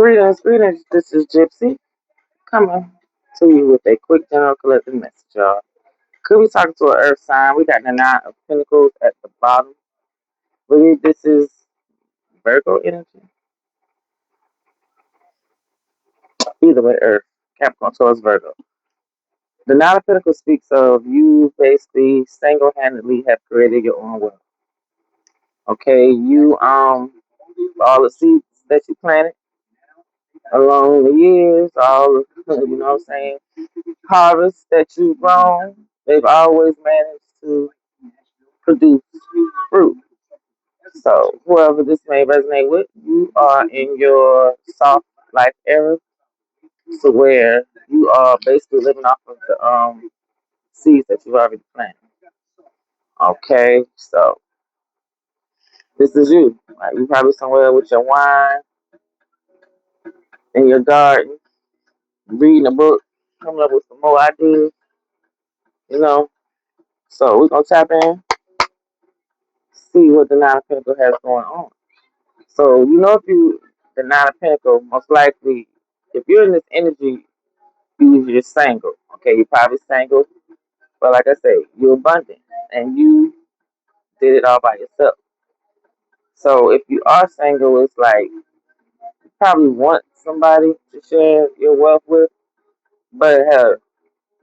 Greetings, greetings. This is Gyp-C coming to you with a quick general collective message, y'all. Could be talking to an earth sign. We got the nine of pentacles at the bottom. Believe this is Virgo energy. Either way, earth, Capricorn, Taurus, Virgo. The nine of pentacles speaks of you basically single-handedly have created your own wealth. Okay, you all the seeds that you planted along the years, all the, you know what I'm saying, harvests that you've grown, they've always managed to produce fruit. So whoever this may resonate with, you are in your soft life era, to where you are basically living off of the seeds that you've already planted. Okay, so this is you. Like, you probably somewhere with your wine in your garden, reading a book, coming up with some more ideas, you know. So we're gonna tap in, see what the Nine of Pentacles has going on. So you know, if you the Nine of Pentacles, most likely, if you're in this energy, you're single. Okay, you're probably single, but like I say, you're abundant and you did it all by yourself. So if you are single, it's like you probably want somebody to share your wealth with, but hell,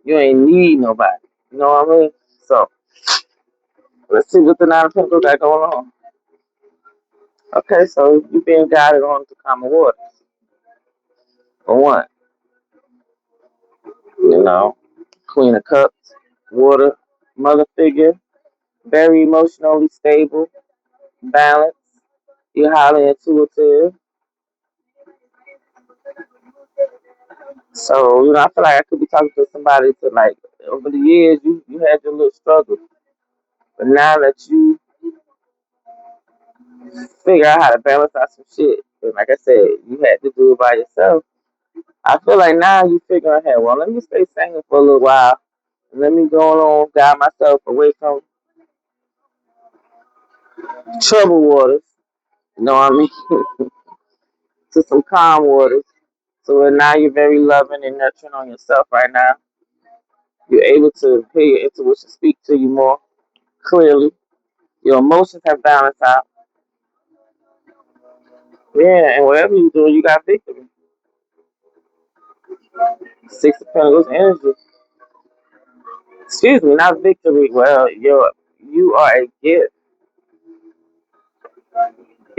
you ain't need nobody. You know what I mean? So let's see what the Nine of Pentacles got going on. Okay, so you're being guided on to common waters. For one, you know, Queen of Cups, water, mother figure, very emotionally stable, balanced. You're highly intuitive. So, you know, I feel like I could be talking to somebody to like over the years you had your little struggles. But now that you figure out how to balance out some shit, and like I said, you had to do it by yourself. I feel like now you figuring, hey, well, let me stay single for a little while. And let me go on, guide myself away from trouble waters. You know what I mean? To some calm waters. So now you're very loving and nurturing on yourself right now. You're able to hear your intuition speak to you more clearly. Your emotions have balanced out. Yeah, and whatever you do, you got victory. Six of Pentacles energy. Excuse me, not victory. Well, you are a gift.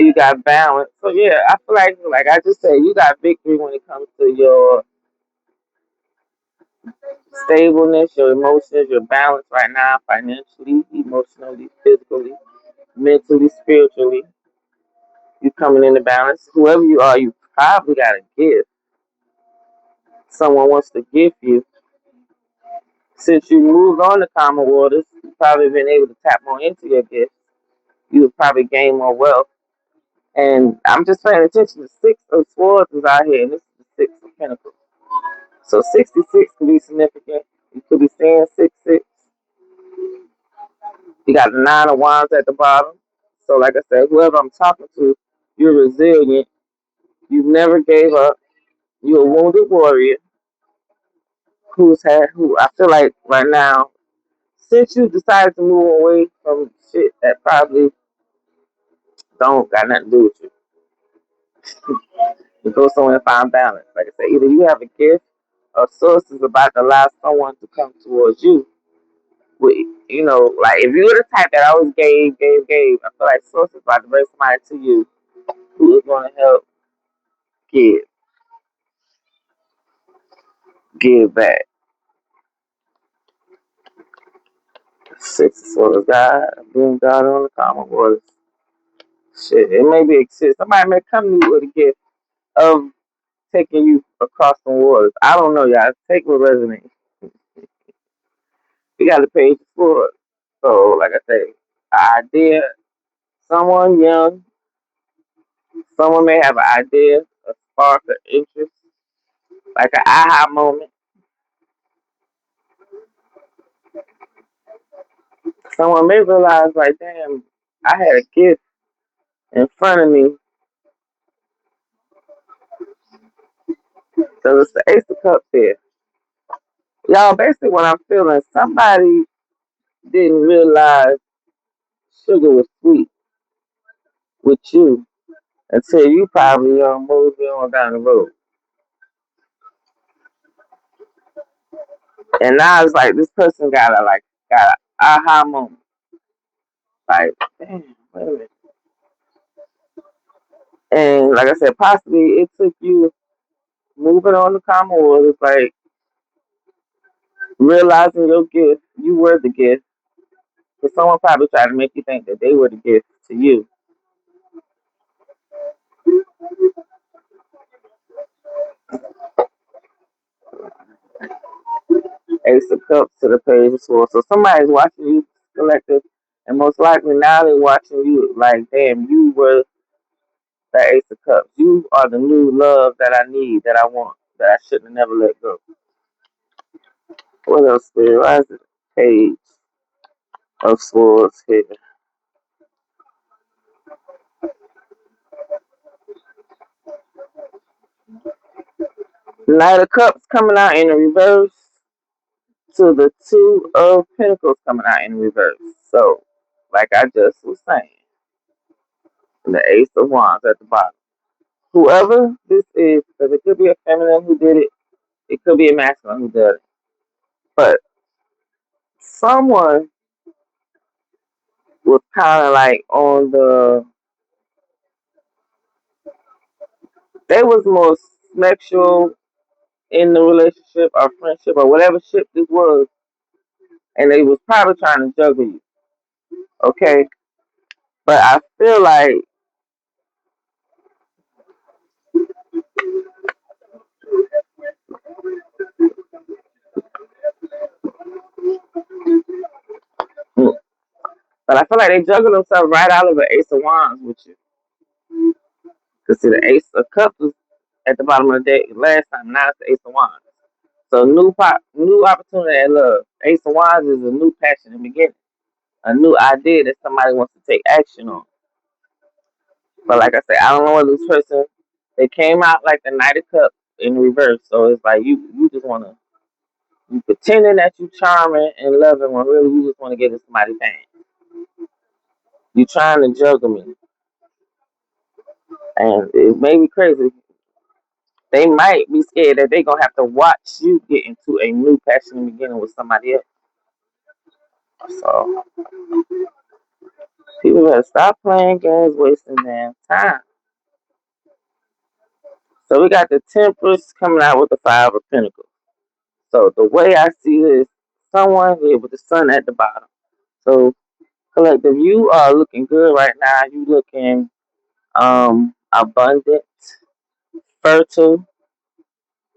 You got balance. So yeah, I feel like I just said, you got victory when it comes to your stableness, your emotions, your balance right now, financially, emotionally, physically, mentally, spiritually. You coming into balance. Whoever you are, you probably got a gift. Someone wants to gift you. Since you moved on to common waters, you've probably been able to tap more into your gift. You'll probably gain more wealth. And I'm just paying attention. The Six of Swords is out here, and this is the Six of Pentacles. So 66 could be significant. You could be saying 6-6. You got the Nine of Wands at the bottom. So like I said, whoever I'm talking to, you're resilient. You've never gave up. You're a wounded warrior who I feel like right now, since you decided to move away from shit that probably don't got nothing to do with you, you go somewhere and find balance. Like I said, either you have a gift or source is about to allow someone to come towards you. With, you know, like if you were the type that always gave, I feel like source is about to bring somebody to you who is going to help give, give back. Six of Swords, God, being God on the common waters. Shit, it may be exist. Somebody may come to you with a gift of taking you across the waters. I don't know, y'all. Take what resonates. You got to pay for it. So, like I say, an idea. Someone young, someone may have an idea, a spark of interest, like an aha moment. Someone may realize, like, damn, I had a gift in front of me So it's the Ace of Cups here. Y'all, basically what I'm feeling, somebody didn't realize sugar was sweet with you until you probably moved on down the road. And now it's like this person got a aha moment. Like, damn, wait a minute. And like I said, possibly it took you moving on to common world. It's like realizing your gift, you were the gift. Because someone probably tried to make you think that they were the gift to you. Ace of Cups to the Page of Swords. So somebody's watching you, collective, and most likely now they're watching you like, damn, you were the Ace of Cups. You are the new love that I need, that I want, that I shouldn't have never let go. What else, Spirit? Why is it Page of Swords here? Knight of Cups coming out in the reverse to the Two of Pentacles coming out in reverse. So, like I just was saying, the Ace of Wands at the bottom. Whoever this is, because it could be a feminine who did it, it could be a masculine who did it. But someone was kind of like on the, they was more sexual in the relationship or friendship or whatever ship this was, and they was probably trying to juggle you, okay? But I feel like they juggle themselves right out of the Ace of Wands with you. Because see, the Ace of Cups was at the bottom of the deck last time. Now it's the Ace of Wands. So new opportunity at love. Ace of Wands is a new passion in the beginning, a new idea that somebody wants to take action on. But like I said, I don't know what this person. They came out like the Knight of Cups in reverse. So it's like you just wanna you pretending that you charming and loving when really you just want to get in somebody's hand. You trying to juggle me, and it made me crazy. They might be scared that they're gonna have to watch you get into a new passion in the beginning with somebody else. So people better stop playing games, wasting their time. So we got the Temperance coming out with the Five of Pentacles. So the way I see this, someone here with the sun at the bottom. So collective, you are looking good right now. You looking abundant, fertile.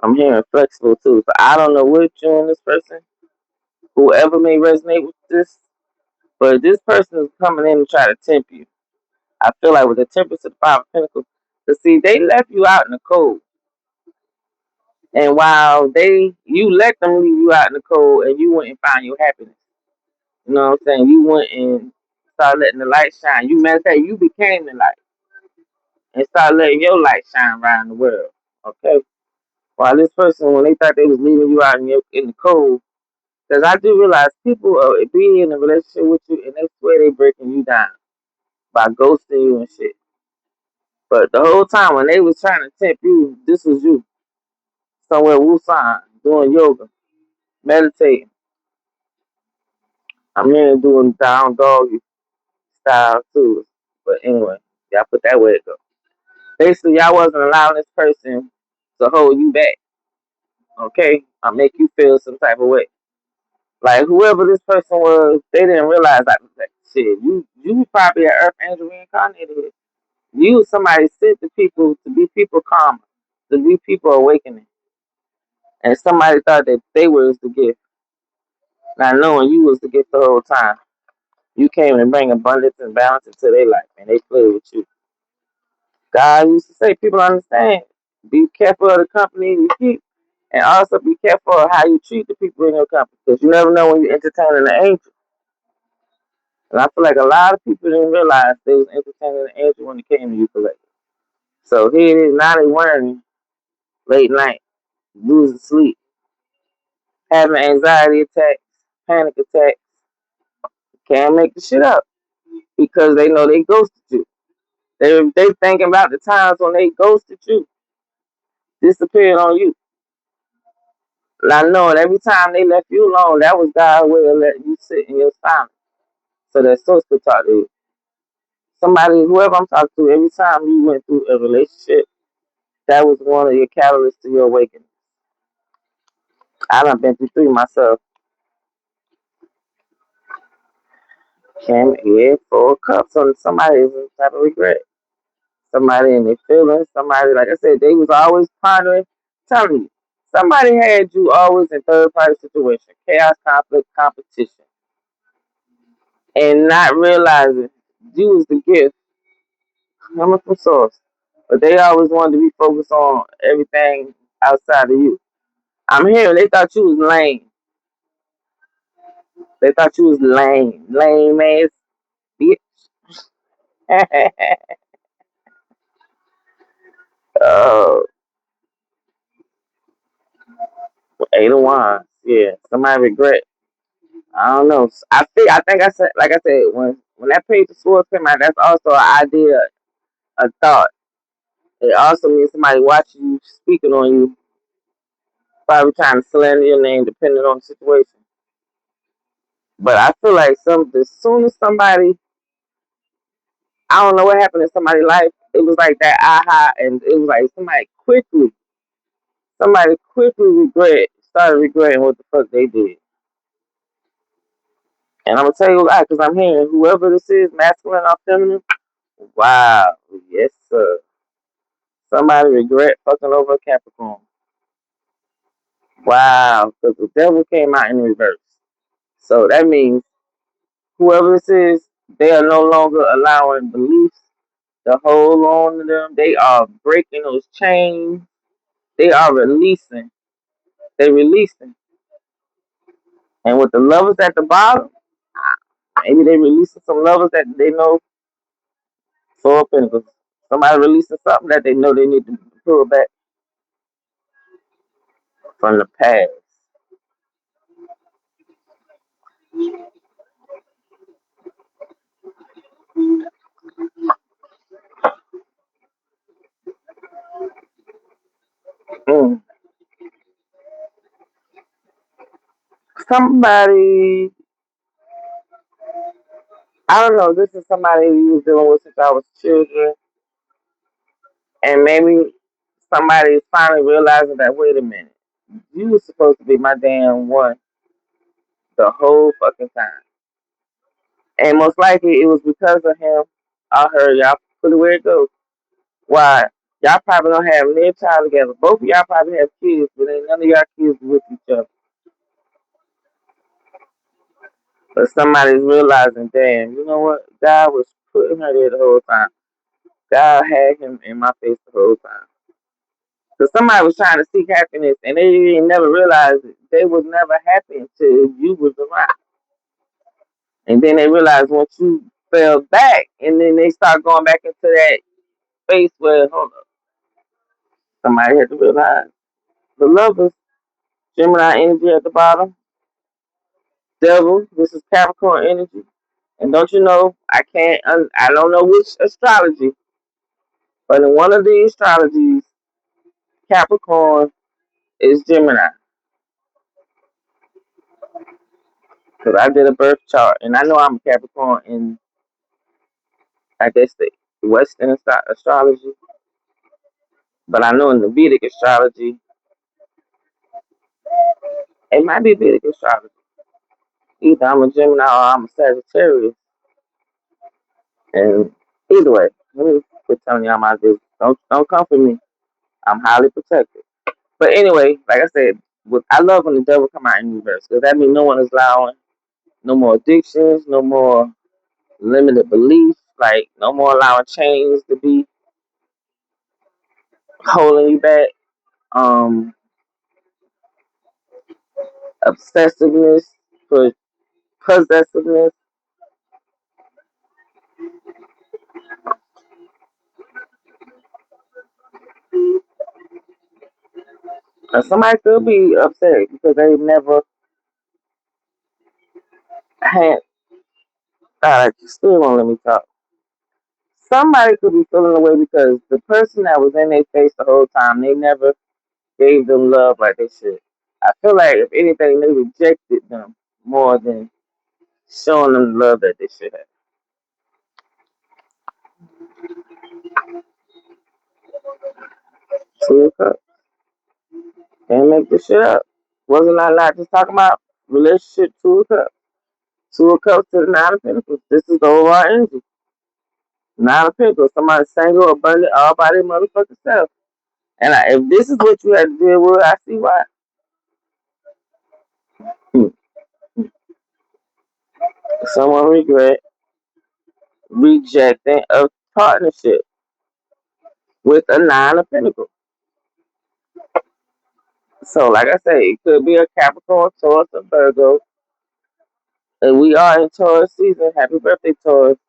I'm hearing flexible too. So I don't know what you and this person, whoever may resonate with this, but this person is coming in and try to tempt you. I feel like with the Temperance of the Five of Pentacles, to see they left you out in the cold. And while you let them leave you out in the cold and you went and found your happiness. You know what I'm saying? You went and started letting the light shine. You meditate, you became the light and started letting your light shine around the world. Okay? While this person, when they thought they was leaving you out in the cold, because I do realize people are being in a relationship with you and they swear they breaking you down by ghosting you and shit. But the whole time when they was trying to tempt you, this was you. Somewhere Wusan, doing yoga, meditating. I'm here doing down doggy style too. But anyway, y'all put that way it go. Basically, y'all wasn't allowing this person to hold you back. Okay? Or make you feel some type of way. Like whoever this person was, they didn't realize like shit. You probably an Earth Angel reincarnated. You somebody sent to people to be people calmer, to be people awakening. And somebody thought that they was the gift. Not knowing you was the gift the whole time. You came and bring abundance and balance into their life, and they played with you. God used to say, people understand. Be careful of the company you keep, and also be careful of how you treat the people in your company, because you never know when you're entertaining an angel. And I feel like a lot of people didn't realize they was entertaining an angel when it came to you collective. So here it is, now they worrying late night. losing sleep, having anxiety attacks, panic attacks. Can't make the shit up because they know they ghosted you. They thinking about the times when they ghosted you, disappeared on you. Not knowing every time they left you alone, that was God's way of letting you sit in your silence so that source could talk to you. Somebody, whoever I'm talking to, every time you went through a relationship, that was one of your catalysts to your awakening. I done been through three myself. Came here for a cup. So somebody is in type of regret. Somebody in their feelings. Somebody, like I said, they was always pondering. Telling you, somebody had you always in third party situation, chaos, conflict, competition, and not realizing you was the gift coming from source. But they always wanted to be focused on everything outside of you. I'm here. They thought you was lame. They thought you was lame. Lame ass bitch. Oh, eight of wands. Yeah. Somebody regret. I don't know. I think I said, like I said, when that page of swords came out, that's also an idea, a thought. It also means somebody watching you, speaking on you, probably trying to slander your name, depending on the situation. But I feel like as soon as somebody, I don't know what happened in somebody's life, it was like that aha, and it was like somebody quickly started regretting what the fuck they did. And I'm gonna tell you why, because I'm hearing whoever this is, masculine or feminine. Wow, yes sir. Somebody regret fucking over a Capricorn. Wow, because the devil came out in reverse. So that means whoever this is, they are no longer allowing beliefs to hold on to them. They are breaking those chains. They are releasing. They releasing. And with the lovers at the bottom, maybe they releasing some lovers that they know for Pentacles. Somebody releasing something that they know they need to pull back from the past. Mm. Somebody, I don't know, this is somebody you was dealing with since I was children. And maybe somebody is finally realizing that, wait a minute, you was supposed to be my damn one the whole fucking time. And most likely it was because of him. I heard y'all put it where it goes. Why? Y'all probably don't have their child together. Both of y'all probably have kids, but ain't none of y'all kids with each other. But somebody's realizing, damn, you know what? God was putting her there the whole time. God had him in my face the whole time. So somebody was trying to seek happiness, and they didn't never realize it. They was never happy until you was around. And then they realized once you fell back, and then they start going back into that space where, hold up, somebody had to realize the lovers, Gemini energy at the bottom, devil, this is Capricorn energy. And don't you know, I don't know which astrology, but in one of these astrologies, Capricorn is Gemini. Because I did a birth chart, and I know I'm a Capricorn in, I guess, the Western astrology, but I know in the Vedic astrology, it might be Vedic astrology. Either I'm a Gemini or I'm a Sagittarius. And either way, let me quit telling y'all my business. Don't come for me. I'm highly protected. But anyway, like I said, I love when the devil come out in reverse because that means no one is allowing no more addictions, no more limited beliefs, like no more allowing chains to be holding you back. Um, Obsessiveness, for possessiveness. Somebody could be upset because they never had. Still won't let me talk. Somebody could be feeling away because the person that was in their face the whole time, they never gave them love like they should. I feel like if anything, they rejected them more than showing them the love that they should have. Two of Cups. Can't make this shit up. Wasn't I not just talking about relationship Two of Cups? Two of Cups to the Nine of Pentacles. This is the overall energy. Nine of Pentacles. Somebody single, abundant, all by their motherfucking self. And if this is what you had to deal with, I see why. Hmm. Someone regret rejecting a partnership with a Nine of Pentacles. So, like I say, it could be a Capricorn, Taurus, or Virgo. And we are in Taurus season. Happy birthday, Taurus.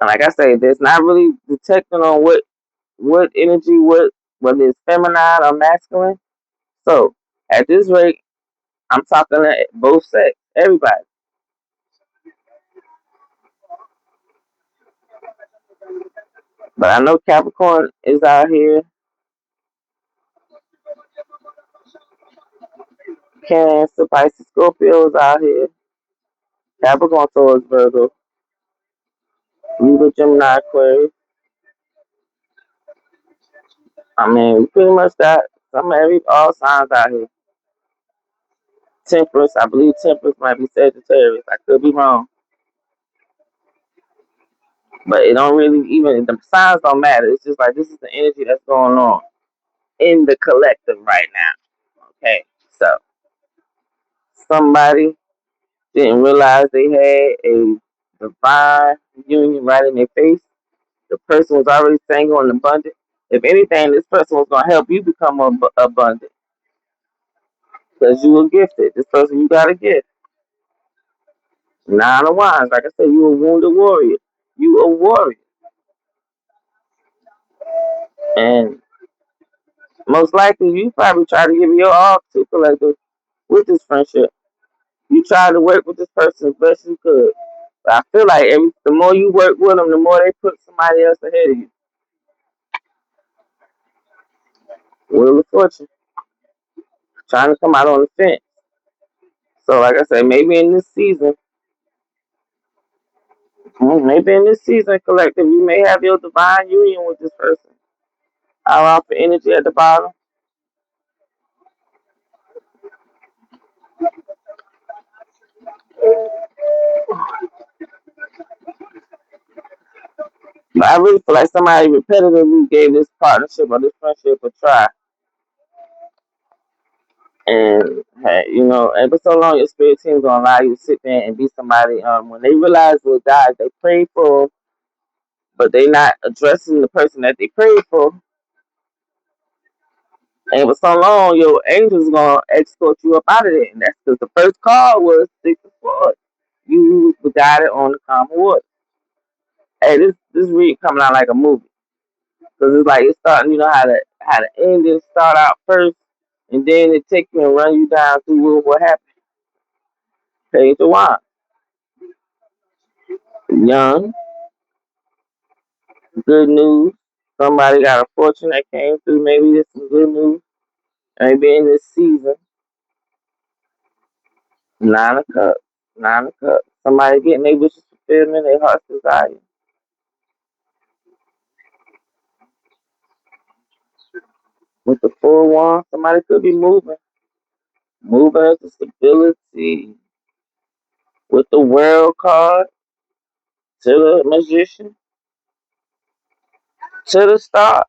And like I say, there's not really detecting on what energy, whether it's feminine or masculine. So, at this rate, I'm talking to both sex, everybody. But I know Capricorn is out here. Cancer, Pisces, Scorpio is out here. Capricorn, Taurus, Virgo, Libra, Gemini, Aquarius. I mean, we pretty much got all signs out here. Temperance, I believe Temperance might be Sagittarius. I could be wrong, but it don't really even the signs don't matter. It's just like this is the energy that's going on in the collective right now. Okay, so somebody didn't realize they had a divine union right in their face. The person was already single and abundant. If anything, this person was gonna help you become abundant because you were gifted. This person you got a gift. Nine of Wands, like I said, you a wounded warrior. You a warrior, and most likely you probably try to give your all to collective with this friendship. You try to work with this person as best you could. But I feel like the more you work with them, the more they put somebody else ahead of you. Wheel of Fortune, trying to come out on the fence. So, like I said, maybe in this season, collective, you may have your divine union with this person. I'll offer energy at the bottom. But I really feel like somebody repetitively gave this partnership or this friendship a try. And hey, and for so long your spirit team gonna allow you to sit there and be somebody. When they realize what God they prayed for, but they not addressing the person that they prayed for, and for so long your angels gonna escort you up out of there. And that's because the first call was 6 of Swords. You was guided on the calm water. Hey, this read coming out like a movie because it's like it's starting. You know how the ending start out first, and then it take you and run you down through what happened. Page of Wands. Young, good news. Somebody got a fortune that came through. Maybe there's some good news. Maybe in this season. Nine of Cups. Nine of Cups. Somebody getting their wishes fulfilled in their heart's desire. With the full one, somebody could be moving. Moving into stability. With the world card to the magician. To the star.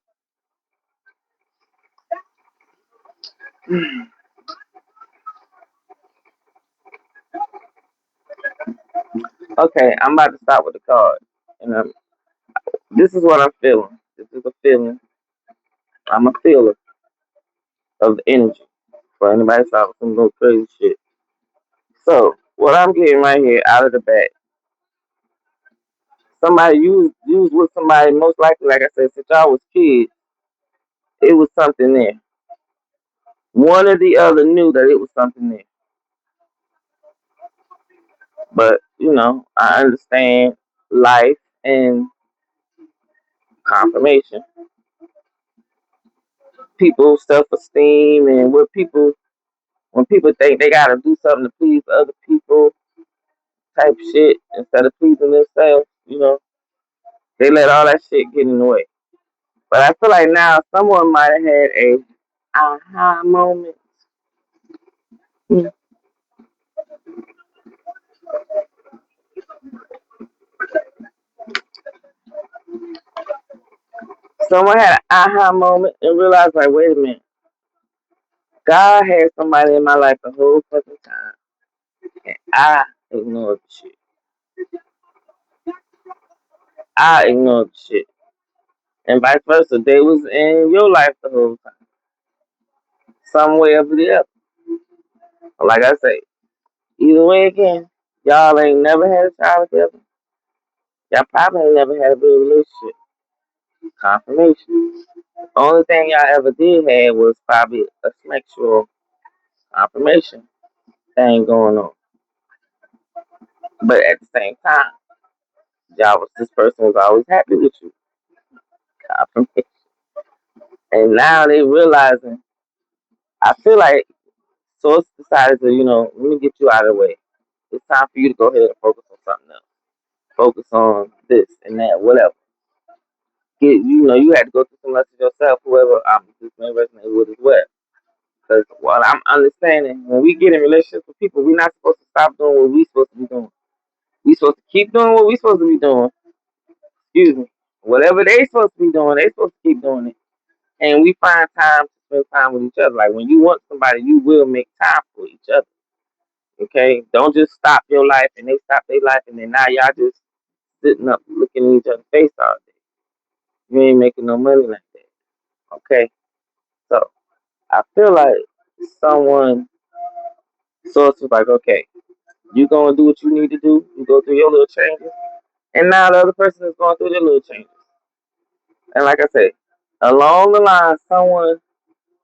Okay, I'm about to start with the card. And this is what I'm feeling. This is a feeling. I'm a feeler of the energy. For anybody talking some little crazy shit. So what I'm getting right here out of the back, somebody you was with somebody most likely, like I said, since y'all was kids. it was something there. One or the other knew that it was something there. But, I understand life and confirmation. People's self esteem and when people think they gotta do something to please other people type shit instead of pleasing themselves, they let all that shit get in the way. But I feel like now someone might have had a aha moment. Someone had an aha moment and realized, like, wait a minute, God had somebody in my life the whole fucking time, and I ignored the shit. I ignored the shit, and vice versa. They was in your life the whole time, some way or the other. Like I say, either way again, y'all ain't never had a child together. Y'all probably ain't never had a good relationship. Confirmation. Only thing y'all ever did have was probably a sexual confirmation thing going on. But at the same time, this person was always happy with you. Confirmation. And now they realizing, I feel like Source decided to, let me get you out of the way. It's time for you to go ahead and focus on something else. Focus on this and that, whatever. You had to go through some lessons yourself, whoever this may resonate with as well. Because what I'm understanding, when we get in relationships with people, we're not supposed to stop doing what we're supposed to be doing. We're supposed to keep doing what we're supposed to be doing. Excuse me. Whatever they supposed to be doing, they supposed to keep doing it. And we find time to spend time with each other. Like when you want somebody, you will make time for each other. Okay? Don't just stop your life and they stop their life and then now y'all just sitting up looking at each other's face all day. You ain't making no money like that. Okay? So I feel like someone source was like, okay, you gonna do what you need to do, you go through your little changes, and now the other person is going through their little changes. And like I said, along the line someone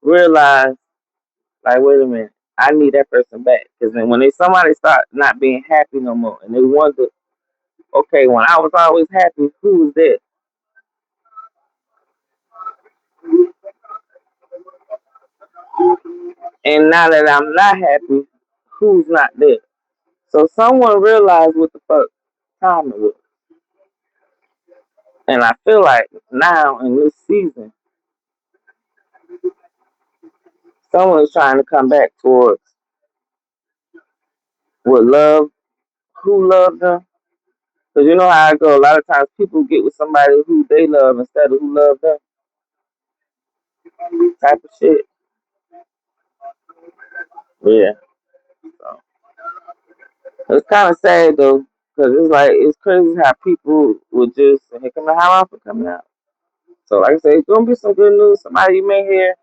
realized, like, wait a minute, I need that person back. Because then when somebody start not being happy no more and they wonder, okay, when I was always happy, who was there? And now that I'm not happy, who's not there? So someone realized what the fuck time it was. And I feel like now in this season, someone's trying to come back towards what love, who loved them. Because you know how I go. A lot of times people get with somebody who they love instead of who loved them. Type of shit. Yeah. So it's kind of sad though, because it's crazy how people would just say, "Hey, come on, how often coming out?" So like I say, it's gonna be some good news. Somebody you may hear,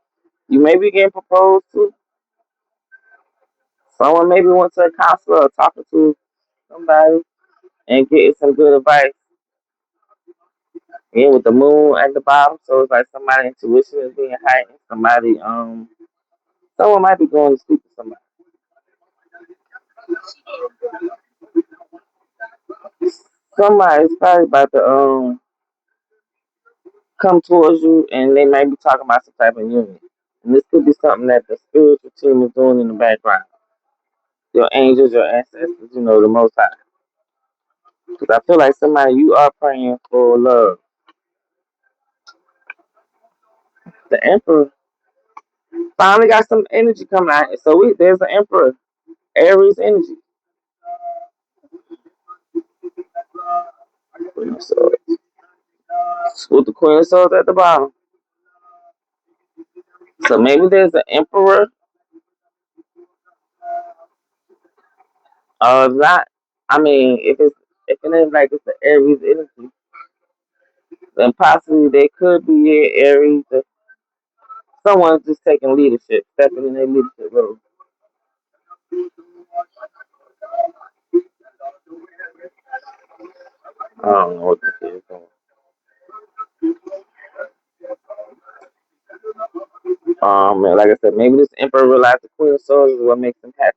you may be getting proposed to. Someone maybe went to a counselor or talking to somebody and getting some good advice. And with the moon at the bottom, so it's like somebody's intuition is being heightened. Someone might be going to sleep with somebody. Somebody's probably about to come towards you, and they might be talking about some type of union. And this could be something that the spiritual team is doing in the background. Your angels, your ancestors, the Most High. Because I feel like somebody you are praying for love. The Emperor finally got some energy coming out. So there's an Emperor, Aries energy. Queen of Swords. With the Queen of Swords at the bottom. So maybe there's an Emperor, or not. I mean, if it is like it's an Aries energy, then possibly they could be Aries. Someone's just taking leadership, stepping in their leadership role. I don't know what this is. And like I said, maybe this emperor realized the Queen of Swords is what makes him happy.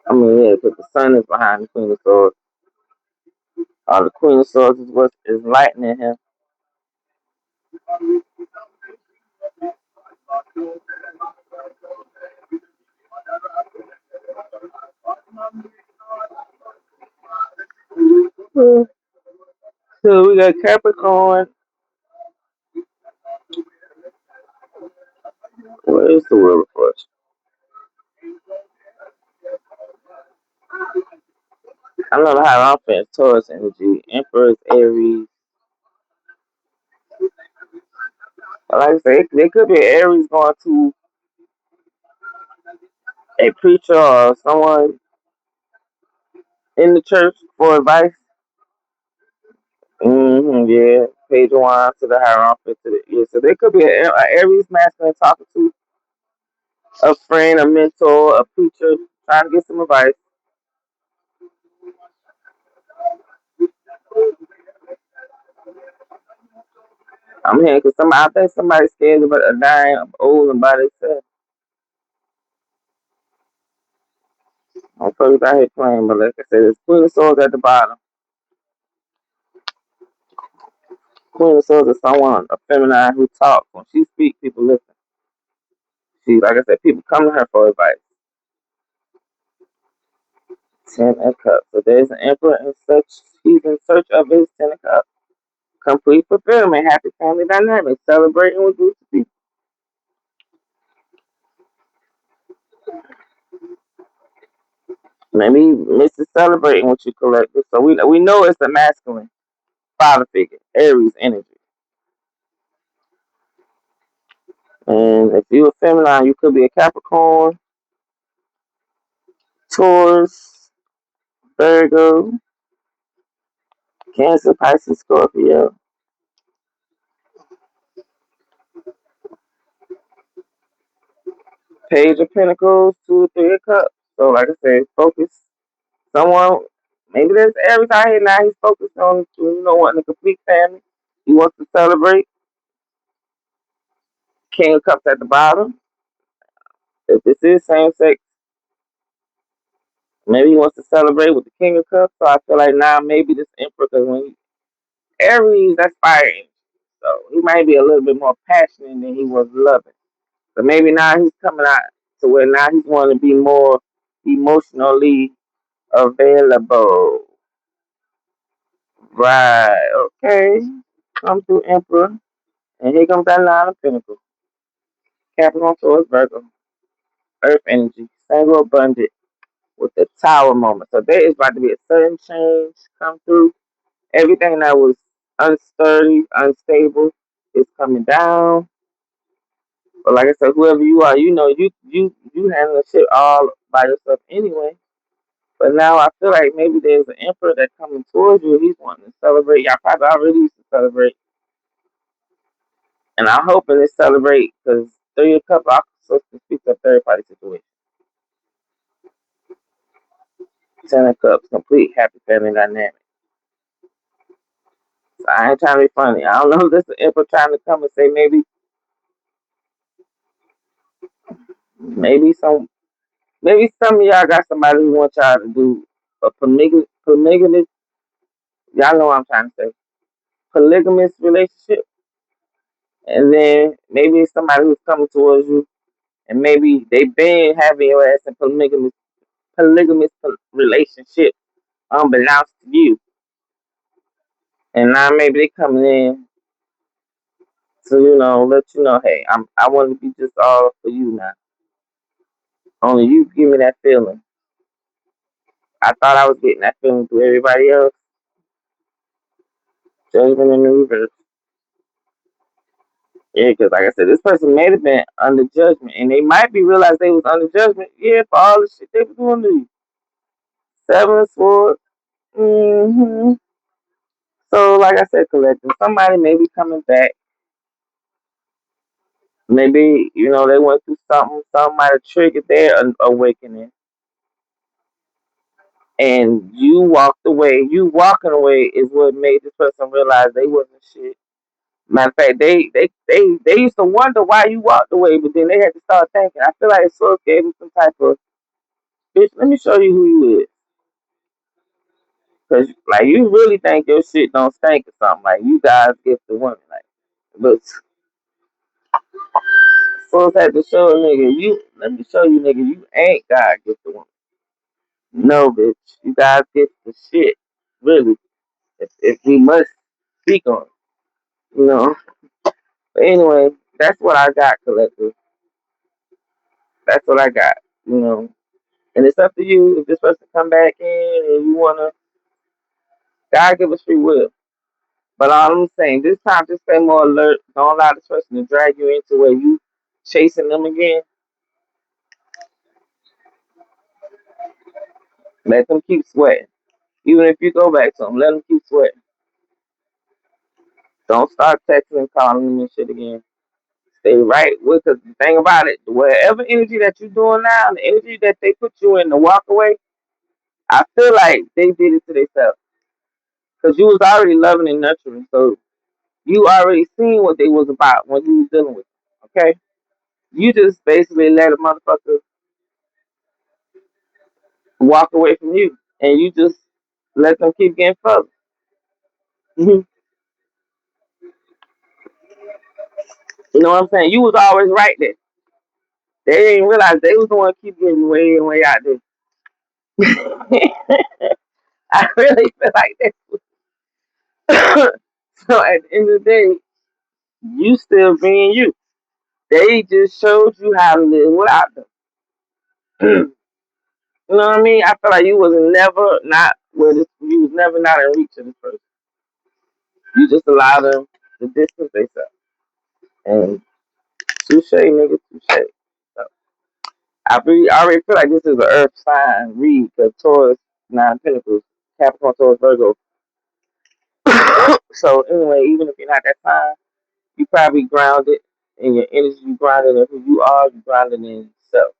I mean, yeah, because the sun is behind the Queen of Swords. The Queen of Swords is what is lightening him. So we got Capricorn. What is the word for us? I don't know how often Taurus energy, Emperor is Aries. But like I said, there could be Aries going to a preacher or someone in the church for advice. Yeah, page one to the hierophant to the yeah. So there could be a Aries masculine talking to a friend, a mentor, a preacher, trying to get some advice. I'm here because I think somebody's scared of dying old and by themselves. I'm probably out here playing, but like I said, there's Queen of Swords at the bottom. Queen of Swords is someone, a feminine who talks. When she speaks, people listen. She, like I said, people come to her for advice. Ten of Cups. So there's an emperor in such, he's in search of his Ten of Cups. Complete fulfillment, happy family dynamic, celebrating with groups of people. Maybe Mrs. Celebrating with you collective. So we know it's a masculine father figure, Aries energy. And if you're a feminine, you could be a Capricorn, Taurus, Virgo, Cancer, Pisces, Scorpio. Page of Pentacles, Two, Three of Cups. So like I said, focus. Someone, maybe there's Aries out here now. He's focused on wanting a complete family. He wants to celebrate. King of Cups at the bottom. If this is same sex, maybe he wants to celebrate with the King of Cups. So I feel like now maybe this Emperor, because when Aries, that's fire energy. So he might be a little bit more passionate than he was loving. So maybe now he's coming out to where now he's wanting to be more emotionally available. Right, okay. Come through Emperor. And here comes that line of Pentacles. Capricorn Taurus Virgo. Earth energy. Single abundant with the tower moment. So there is about to be a sudden change come through. Everything that was unsturdy, unstable is coming down. But like I said, whoever you are, you handle the shit all by yourself anyway. But now I feel like maybe there's an emperor that's coming towards you. He's wanting to celebrate. Y'all probably already used to celebrate. And I'm hoping they celebrate because Three of Cups also speaks of third party situation. Ten of Cups, complete happy family dynamic. So I ain't trying to be funny. I don't know if this is emperor trying to come and say maybe some of y'all got somebody who wants y'all to do a polygamous. Y'all know what I'm trying to say. Polygamous relationship. And then maybe it's somebody who's coming towards you and maybe they been having your ass in polygamous relationship unbeknownst to you. And now maybe they coming in to, let you know, hey, I want to be just all for you now. Only you give me that feeling. I thought I was getting that feeling through everybody else. Judgment in the reverse. Yeah, because like I said, this person may have been under judgment, and they might be realized they was under judgment. Yeah, for all the shit they was doing to you. Seven of Swords. So, like I said, collective, somebody may be coming back. Maybe they went through something. Something might have triggered their awakening. and you walked away. You walking away is what made this person realize they wasn't shit. Matter of fact, they used to wonder why you walked away, but then they had to start thinking. I feel like source gave them some type of bitch. Let me show you who you is, cause like you really think your shit don't stink or something. Like you guys get the women, like, but source had to show a nigga you. Let me show you, nigga, you ain't God get the woman. No, bitch, you guys get the shit. Really, if we must speak on it, you know. But anyway, that's what I got, collective. That's what I got, you know. And it's up to you if this person come back in and you wanna. God give us free will. But all I'm saying, this time just stay more alert. Don't allow this person to drag you into where you chasing them again. Let them keep sweating. Even if you go back to them, let them keep sweating. Don't start texting and calling them and shit again. Stay right with, cause the thing about it, whatever energy that you're doing now, the energy that they put you in to walk away, I feel like they did it to themselves. Cause you was already loving and nurturing, so you already seen what they was about when you was dealing with them. Okay, you just basically let a motherfucker walk away from you, and you just let them keep getting further. You know what I'm saying? You was always right there. They didn't realize they was the one keep getting way and way out there. I really feel like that. So at the end of the day, you still being you. They just showed you how to live without them. You know what I mean? I feel like you was never not where this. You was never not in reach of this person. You just allow them to distance themselves. And touche, nigga, touche. So, I already feel like this is an Earth sign read because Taurus, Nine Pentacles, Capricorn, Taurus, Virgo. So anyway, even if you're not that sign, you probably grounded in your energy. You grounded in who you are. You grounded in yourself,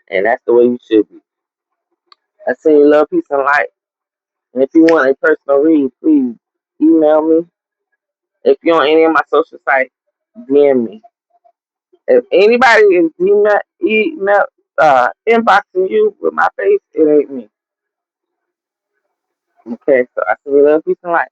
and that's the way you should be. I say love, peace, and light. And if you want a personal read, please email me. If you're on any of my social sites, DM me. If anybody is inboxing you with my face, it ain't me. Okay, so I say love, peace, and light.